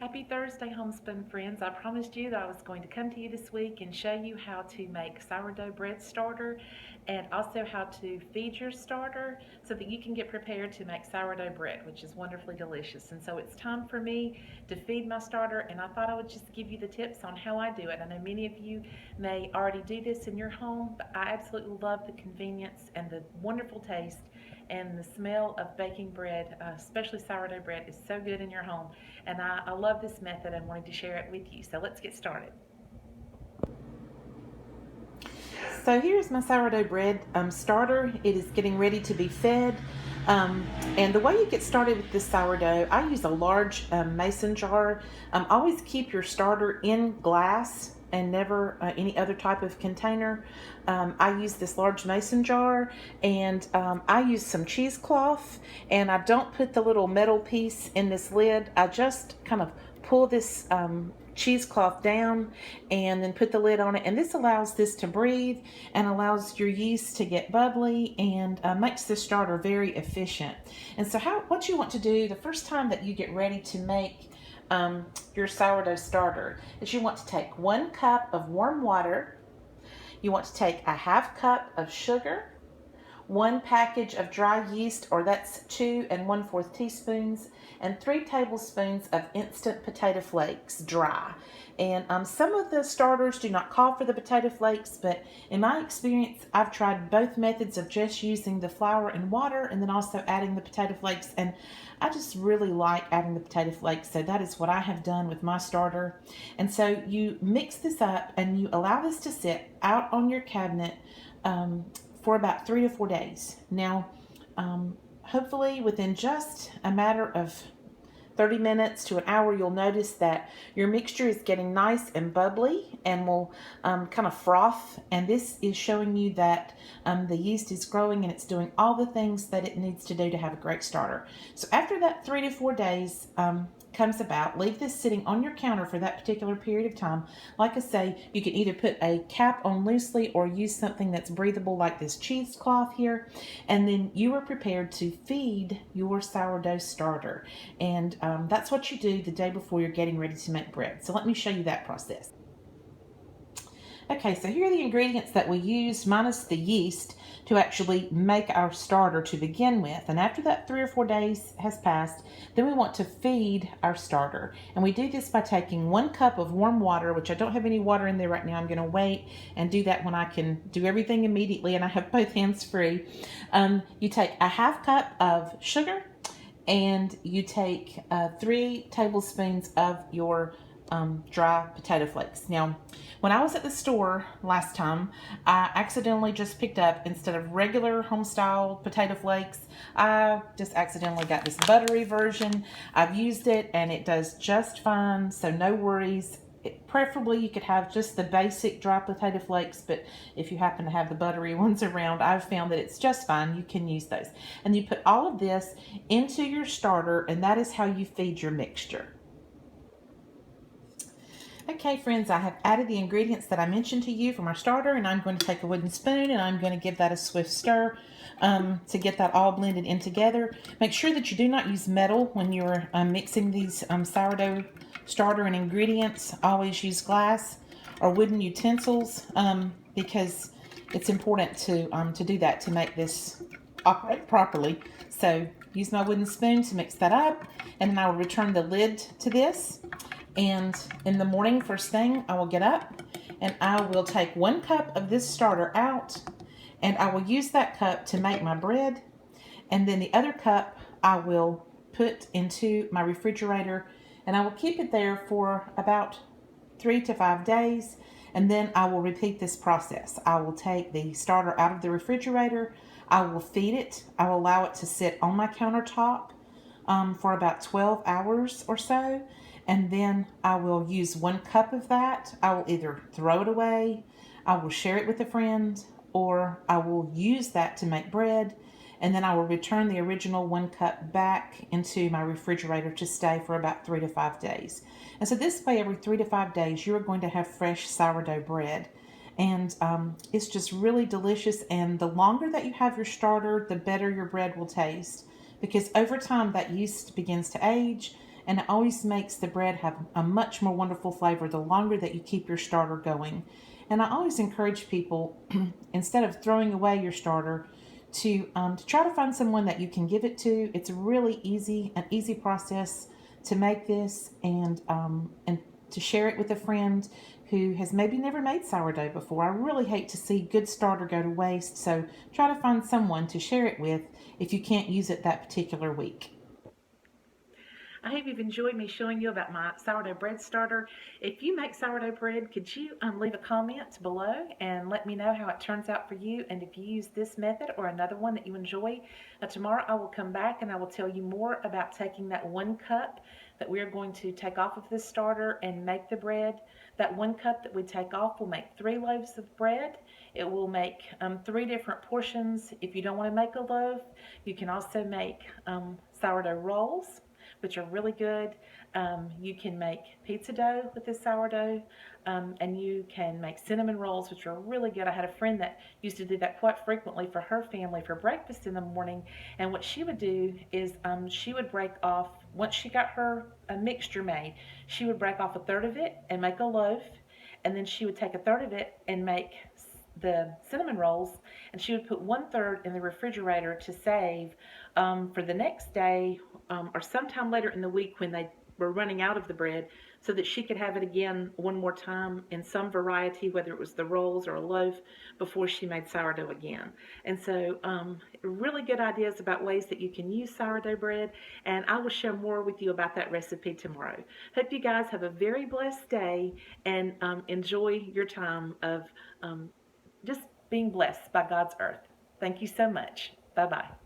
Happy Thursday, Homespun friends. I promised you that I was going to come to you this week and show you how to make sourdough bread starter and also how to feed your starter so that you can get prepared to make sourdough bread, which is wonderfully delicious. And so it's time for me to feed my starter, and I thought I would just give you the tips on how I do it. I know many of you may already do this in your home, but I absolutely love the convenience and the wonderful taste and the smell of baking bread, especially sourdough bread, is so good in your home. And I love this method and wanted to share it with you. So let's get started. So here's my sourdough bread starter. It is getting ready to be fed. And the way you get started with this sourdough, I use a large mason jar. Always keep your starter in glass and never any other type of container. I use this large mason jar, and I use some cheesecloth, and I don't put the little metal piece in this lid. I just kind of pull this cheesecloth down and then put the lid on it, and this allows this to breathe and allows your yeast to get bubbly and makes the starter very efficient. And so what you want to do the first time that you get ready to make your sourdough starter is you want to take 1 cup of warm water, you want to take a half cup of sugar, 1 package of dry yeast, or that's 2 1/4 teaspoons, and 3 tablespoons of instant potato flakes, dry. And some of the starters do not call for the potato flakes, but in my experience, I've tried both methods of just using the flour and water and then also adding the potato flakes, and I just really like adding the potato flakes, so that is what I have done with my starter. And so you mix this up and you allow this to sit out on your cabinet for about 3 to 4 days. Now, hopefully within just a matter of 30 minutes to an hour, you'll notice that your mixture is getting nice and bubbly and will kind of froth. And this is showing you that the yeast is growing and it's doing all the things that it needs to do to have a great starter. So after that 3 to 4 days comes about, leave this sitting on your counter for that particular period of time. Like I say, you can either put a cap on loosely or use something that's breathable like this cheesecloth here, and then you are prepared to feed your sourdough starter. And that's what you do the day before you're getting ready to make bread. So let me show you that process. Okay, so here are the ingredients that we used minus the yeast to actually make our starter to begin with. And after that 3 or 4 days has passed, then we want to feed our starter. And we do this by taking 1 cup of warm water, which I don't have any water in there right now. I'm going to wait and do that when I can do everything immediately and I have both hands free. You take a half cup of sugar, and you take 3 tablespoons of your dry potato flakes. Now, when I was at the store last time, I accidentally just picked up, instead of regular home style potato flakes, I just accidentally got this buttery version. I've used it and it does just fine, so no worries. Preferably you could have just the basic dry potato flakes, but if you happen to have the buttery ones around, I've found that it's just fine. You can use those. And you put all of this into your starter, and that is how you feed your mixture. Okay, friends, I have added the ingredients that I mentioned to you from our starter, and I'm going to take a wooden spoon and I'm going to give that a swift stir to get that all blended in together. Make sure that you do not use metal when you're mixing these sourdough starter and ingredients. Always use glass or wooden utensils because it's important to do that to make this operate properly. So use my wooden spoon to mix that up, and then I will return the lid to this. And in the morning, first thing, I will get up and I will take 1 cup of this starter out, and I will use that cup to make my bread. And then the other cup I will put into my refrigerator, and I will keep it there for about 3 to 5 days. And then I will repeat this process. I will take the starter out of the refrigerator. I will feed it. I will allow it to sit on my countertop for about 12 hours or so. And then I will use 1 cup of that. I will either throw it away, I will share it with a friend, or I will use that to make bread. And then I will return the original 1 cup back into my refrigerator to stay for about 3 to 5 days. And so this way, every 3 to 5 days, you are going to have fresh sourdough bread. And it's just really delicious. And the longer that you have your starter, the better your bread will taste, because over time that yeast begins to age and it always makes the bread have a much more wonderful flavor the longer that you keep your starter going. And I always encourage people, instead of throwing away your starter, to try to find someone that you can give it to. It's really an easy process to make this, and to share it with a friend who has maybe never made sourdough before. I really hate to see good starter go to waste, so try to find someone to share it with if you can't use it that particular week. I hope you've enjoyed me showing you about my sourdough bread starter. If you make sourdough bread, could you leave a comment below and let me know how it turns out for you, and if you use this method or another one that you enjoy. Tomorrow I will come back and I will tell you more about taking that 1 cup that we are going to take off of this starter and make the bread. That 1 cup that we take off will make 3 loaves of bread. It will make 3 different portions. If you don't want to make a loaf, you can also make sourdough rolls, which are really good. You can make pizza dough with this sourdough, and you can make cinnamon rolls, which are really good. I had a friend that used to do that quite frequently for her family for breakfast in the morning. And what she would do is she would break off, once she got her mixture made, she would break off a third of it and make a loaf, and then she would take a third of it and make the cinnamon rolls, and she would put 1/3 in the refrigerator to save for the next day, or sometime later in the week when they were running out of the bread, so that she could have it again one more time in some variety, whether it was the rolls or a loaf, before she made sourdough again. And so really good ideas about ways that you can use sourdough bread, and I will share more with you about that recipe tomorrow. Hope you guys have a very blessed day, and enjoy your time of just being blessed by God's earth. Thank you so much. Bye-bye.